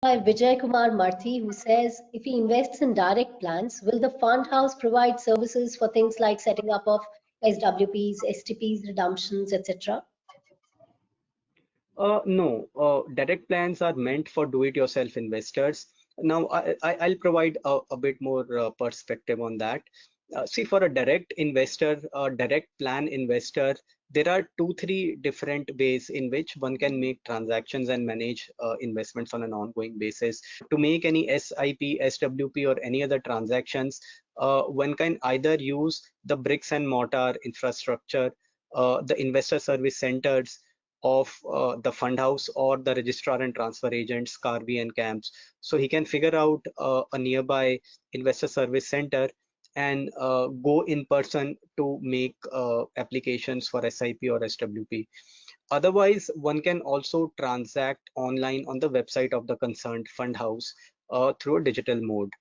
by Vijay Kumar Marthi, who says, if he invests in direct plans, will the fund house provide services for things like setting up of SWPs, STPs, redemptions, etc.? No, direct plans are meant for do-it-yourself investors. Now, I'll provide a bit more perspective on that. See, for a direct investor, a direct plan investor, there are two, three different ways in which one can make transactions and manage investments on an ongoing basis. To make any SIP, SWP, or any other transactions, one can either use the bricks and mortar infrastructure, the investor service centers of the fund house or the registrar and transfer agents, Carby and CAMS. So he can figure out a nearby investor service center and go in person to make applications for SIP or SWP. Otherwise, one can also transact online on the website of the concerned fund house through a digital mode.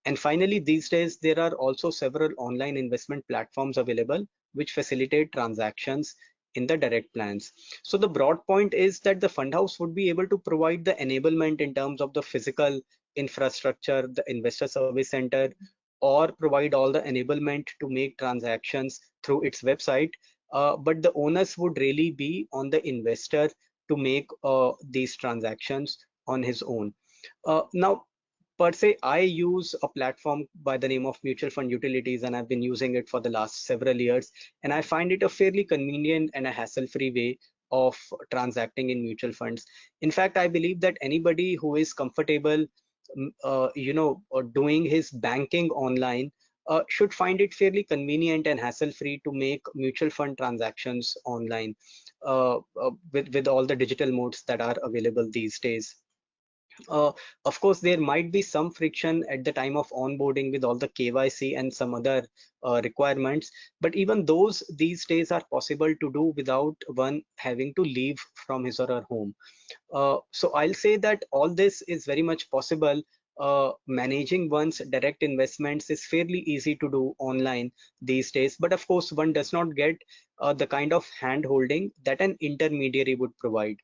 And finally, these days, there are also several online investment platforms available which facilitate transactions in the direct plans. So the broad point is that the fund house would be able to provide the enablement in terms of the physical infrastructure, the investor service center, or provide all the enablement to make transactions through its website. But the onus would really be on the investor to make these transactions on his own. Now, per se, I use a platform by the name of Mutual Fund Utilities, and I've been using it for the last several years. And I find it a fairly convenient and a hassle-free way of transacting in mutual funds. In fact, I believe that anybody who is comfortable, doing his banking online should find it fairly convenient and hassle-free to make mutual fund transactions online with all the digital modes that are available these days. Of course, there might be some friction at the time of onboarding with all the KYC and some other requirements, but even those these days are possible to do without one having to leave from his or her home. So I'll say that all this is very much possible. Managing one's direct investments is fairly easy to do online these days, but of course, one does not get the kind of hand holding that an intermediary would provide.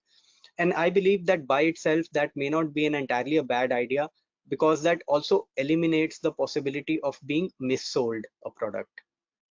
And I believe that by itself, that may not be an entirely a bad idea, because that also eliminates the possibility of being missold a product.